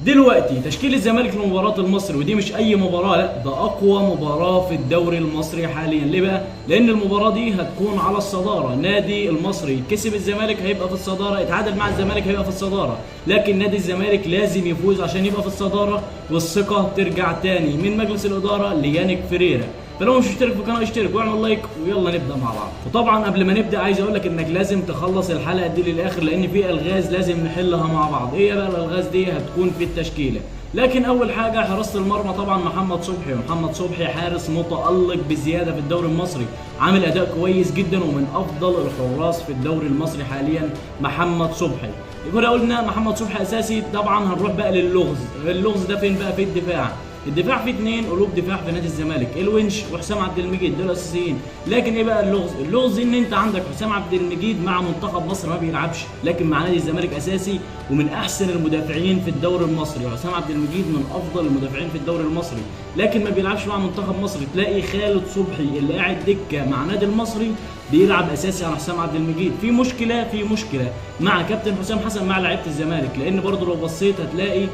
دلوقتي تشكيل الزمالك لمباراة المصري، ودي مش أي مباراة، لا ده أقوى مباراة في الدوري المصري حاليا. ليه بقى؟ لأن المباراة دي هتكون على الصدارة. نادي المصري كسب الزمالك هيبقى في الصدارة، اتعادل مع الزمالك هيبقى في الصدارة، لكن نادي الزمالك لازم يفوز عشان يبقى في الصدارة، والثقة ترجع تاني من مجلس الإدارة ليانيك فريرا. فلو مش مشترك في القناه اشترك واعمل لايك ويلا نبدا مع بعض. وطبعا قبل ما نبدا عايز اقول لك انك لازم تخلص الحلقه دي للاخر، لان في الغاز لازم نحلها مع بعض. ايه بقى الالغاز دي؟ هتكون في التشكيله. لكن اول حاجه حراسه المرمى، طبعا محمد صبحي. ومحمد صبحي حارس متالق بزياده في الدوري المصري، عامل اداء كويس جدا ومن افضل الحراس في الدوري المصري حاليا محمد صبحي. كنا قلنا محمد صبحي اساسي. طبعا هنروح بقى للغز. اللغز ده فين بقى؟ في الدفاع. الدفاع فيه اثنين قلوب دفاع في نادي الزمالك، الونش وحسام عبد المجيد، دول اساسيين. لكن ايه بقى اللغز؟ اللغز ان انت عندك حسام عبد المجيد مع منتخب مصر ما بيلعبش، لكن مع نادي الزمالك اساسي ومن احسن المدافعين في الدوري المصري. وحسام عبد المجيد من افضل المدافعين في الدوري المصري، لكن ما بيلعبش مع منتخب مصر. تلاقي خالد صبحي اللي قاعد دكه مع نادي المصري بيلعب اساسي على حسام عبد المجيد. في مشكله مع كابتن حسام حسن مع لعيبه الزمالك، لان برضه لو بصيت هتلاقي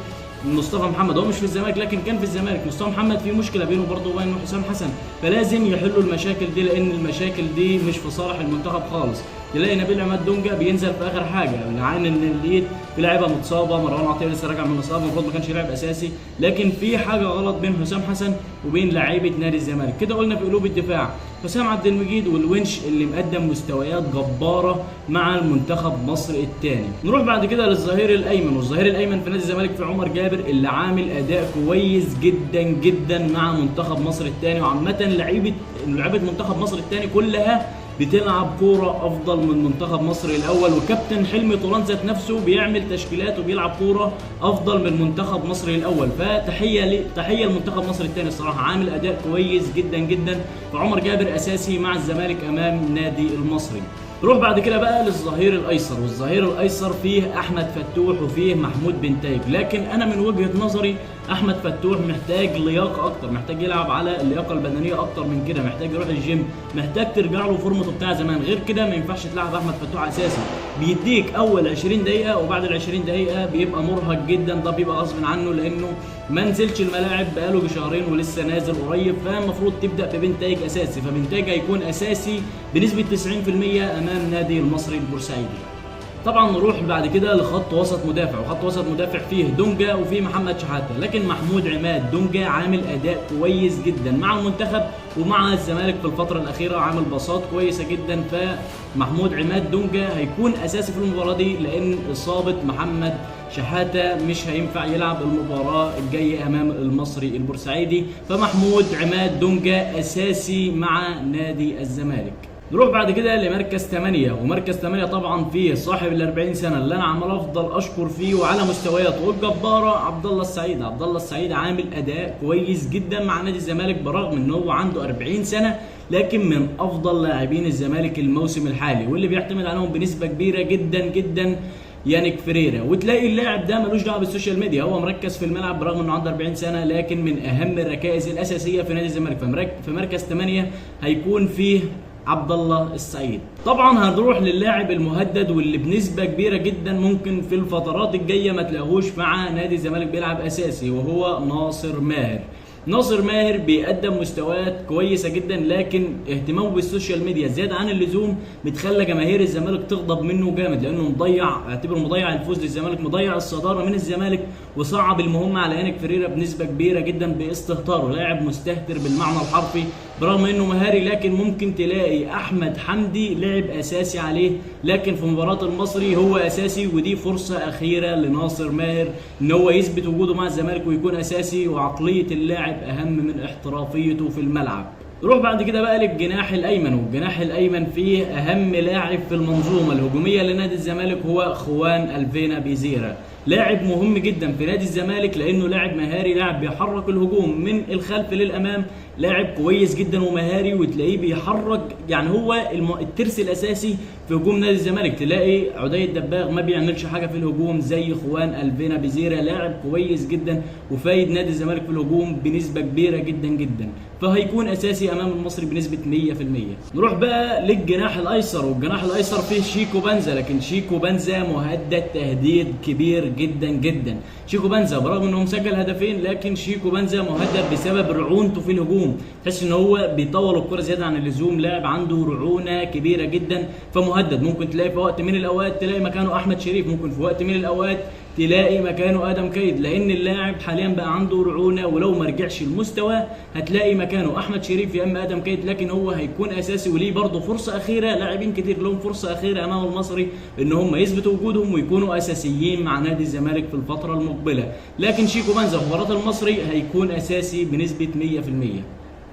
مصطفى محمد هو مش في الزمالك لكن كان في الزمالك. مصطفى محمد في مشكله بينه برضه وبين حسام حسن، فلازم يحلوا المشاكل دي، لان المشاكل دي مش في صالح المنتخب خالص. تلاقي نبيل عماد دونجا بينزل في اخر حاجه، لعين ان الليد في لعيبه متصابه، مروان عطيه لسه راجع من الاصابه المفروض ما كانش يلعب اساسي، لكن في حاجه غلط بين حسام حسن وبين لعيبه نادي الزمالك. كده قلنا في قلوب الدفاع حسام عبد المجيد والونش اللي مقدم مستويات جباره مع المنتخب مصر الثاني. نروح بعد كده للظهير الايمن. والظهير الايمن في نادي الزمالك في عمر جابر اللي عامل اداء كويس جدا جدا مع منتخب مصر الثاني. وعامه لعيبه منتخب مصر الثاني كلها بتلعب كوره افضل من منتخب مصر الاول، وكابتن حلمي طولان ذات نفسه بيعمل تشكيلات وبيلعب كوره افضل من منتخب مصر الاول. تحيه لمنتخب مصر الثاني، الصراحه عامل اداء كويس جدا جدا. فعمر جابر اساسي مع الزمالك امام نادي المصري. نروح بعد كده بقى للظهير الايسر. والظهير الايسر فيه احمد فتوح وفيه محمود بنتايج، لكن انا من وجهه نظري احمد فتوح محتاج لياقه اكتر، محتاج يلعب على اللياقه البدنيه اكتر من كده، محتاج يروح الجيم، محتاج ترجع له فورمته بتاع زمان. غير كده ما ينفعش تلعب احمد فتوح اساسي. بيديك اول 20 دقيقه وبعد ال 20 دقيقه بيبقى مرهق جدا، ده بيبقى غصب عنه لانه ما نزلش الملاعب بقاله بشهرين ولسه نازل قريب. فالمفروض تبدا ببنتايج اساسي، فبنتايج هيكون اساسي بنسبه 90% امام نادي المصري البورسعيدي. طبعا نروح بعد كده لخط وسط مدافع. وخط وسط مدافع فيه دونجا وفيه محمد شحاته، لكن محمود عماد دونجا عامل اداء كويس جدا مع المنتخب ومع الزمالك في الفتره الاخيره، عامل باصات كويسه جدا. فمحمود عماد دونجا هيكون اساسي في المباراه دي، لان اصابه محمد شحاته مش هينفع يلعب المباراه الجايه امام المصري البورسعيدي. فمحمود عماد دونجا اساسي مع نادي الزمالك. نروح بعد كده لمركز 8. ومركز 8 طبعا فيه صاحب ال 40 سنه اللي انا عمال افضل اشكر فيه وعلى مستوياته الجباره عبد الله السعيد. عبد الله السعيد عامل اداء كويس جدا مع نادي الزمالك برغم ان هو عنده 40 سنه، لكن من افضل لاعبين الزمالك الموسم الحالي، واللي بيعتمد عليهم بنسبه كبيره جدا جدا يانيك فريرا. وتلاقي اللاعب ده ملوش دعوه بالسوشيال ميديا، هو مركز في الملعب برغم انه عنده 40 سنه، لكن من اهم الركائز الاساسيه في نادي الزمالك. في مركز 8 هيكون فيه عبد الله السعيد. طبعا هنروح للاعب المهدد واللي بنسبه كبيره جدا ممكن في الفترات الجايه ما تلاقوش مع نادي الزمالك بيلعب اساسي، وهو ناصر ماهر. ناصر ماهر بيقدم مستويات كويسه جدا، لكن اهتمامه بالسوشيال ميديا زياده عن اللزوم بتخلى جماهير الزمالك تغضب منه جامد، لانه مضيع الفوز للزمالك، مضيع الصداره من الزمالك، وصعب المهمه على يانيك فريرا بنسبه كبيره جدا باستهتاره. لاعب مستهتر بالمعنى الحرفي برغم انه مهاري، لكن ممكن تلاقي احمد حمدي لعب اساسي عليه، لكن في مباراه المصري هو اساسي. ودي فرصه اخيره لناصر ماهر ان هو يثبت وجوده مع الزمالك ويكون اساسي، وعقليه اللاعب اهم من احترافيته في الملعب. نروح بعد كده بقى للجناح الايمن. والجناح الايمن فيه اهم لاعب في المنظومه الهجوميه لنادي الزمالك هو خوان الفينا بيزيرا. لاعب مهم جدا في نادي الزمالك لانه لاعب مهاري، لاعب بيحرك الهجوم من الخلف للامام، لاعب كويس جدا ومهاري، وتلاقيه بيحرك، يعني هو الترس الاساسي في هجوم نادي الزمالك. تلاقي عدي الدباغ ما بيعملش حاجه في الهجوم زي خوان الفينا بيزيرا، لاعب كويس جدا وفايد نادي الزمالك في الهجوم بنسبه كبيره جدا جدا، فهيكون اساسي امام المصري بنسبه 100%. نروح بقى للجناح الايسر. والجناح الايسر فيه شيكو بنزا، لكن شيكو بنزا مهدد تهديد كبير جدا جدا. شيكو بنزا برغم انه مسجل هدفين، لكن شيكو بنزا مهدد بسبب رعونته في الهجوم، تحس ان هو بيطول الكره زياده عن اللزوم، لاعب عنده رعونه كبيره جدا فمهدد. ممكن تلاقي في وقت من الاوقات تلاقي مكانه احمد شريف، ممكن في وقت من الاوقات تلاقي مكانه ادم كايد، لان اللاعب حاليا بقى عنده رعونه، ولو ما رجعش لمستواه هتلاقي مكانه احمد شريف يا اما ادم كايد، لكن هو هيكون اساسي وليه برضه فرصه اخيره. لاعبين كتير لهم فرصه اخيره امام المصري ان هم يثبتوا وجودهم ويكونوا اساسيين مع نادي الزمالك في الفتره المقبله، لكن شيكو بنزا في مباراه المصري هيكون اساسي بنسبه 100%.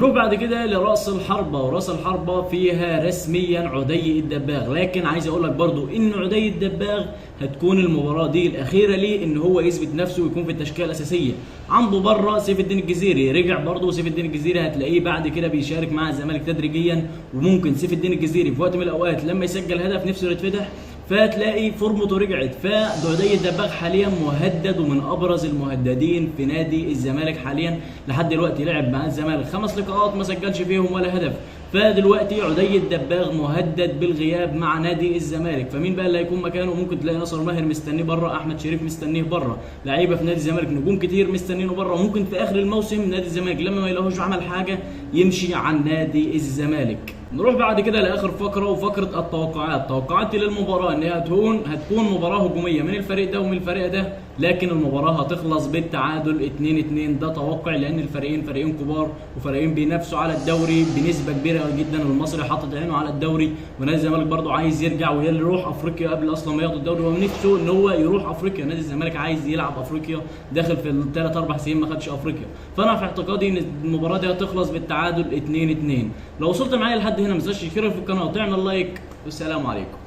نروح بعد كده لرأس الحربة، ورأس الحربة فيها رسميا عدي الدباغ، لكن عايز اقول لك برضو ان عدي الدباغ هتكون المباراة دي الأخيرة ليه ان هو يثبت نفسه ويكون في التشكيلة الأساسية. عنده بره سيف الدين الجزيري، رجع برضه سيف الدين الجزيري هتلاقيه بعد كده بيشارك مع الزمالك تدريجيا، وممكن سيف الدين الجزيري في وقت من الأوقات لما يسجل هدف نفسه يتفتح فتلاقي فورمته رجعت. فعدي الدباغ حاليا مهدد ومن ابرز المهددين في نادي الزمالك حاليا. لحد دلوقتي لعب مع الزمالك 5 لقاءات ما سجلش فيهم ولا هدف، فدلوقتي عدي الدباغ مهدد بالغياب مع نادي الزمالك. فمين بقى اللي هيكون مكانه؟ ممكن تلاقي ناصر ماهر مستنيه بره، احمد شريف مستنيه بره، لعيبه في نادي الزمالك نجوم كتير مستنينه بره. ممكن في اخر الموسم نادي الزمالك لما ما يلاقوش عمل حاجه يمشي عن نادي الزمالك. نروح بعد كده لاخر فقره، وفقره التوقعات. توقعاتي للمباراه ان هي هتكون مباراه هجوميه من الفريق ده ومن الفريق ده، لكن المباراه هتخلص بالتعادل 2-2. ده توقع لان الفريقين فريقين كبار وفريقين بينافسوا على الدوري بنسبه كبيره جدا. المصري حاطط عينه على الدوري، ونادي الزمالك برضه عايز يرجع ويروح افريقيا قبل اصلا ما ياخد الدوري، ونفسه ان هو يروح افريقيا. نادي الزمالك عايز يلعب افريقيا، داخل في الثلاث 4 سنين ما خدش افريقيا. فانا في اعتقادي ان المباراه دي هتخلص بالتعادل 2-2. لو وصلت معايا لحد هنا ما تنساش تشترك في القناه وتعمل لايك، والسلام عليكم.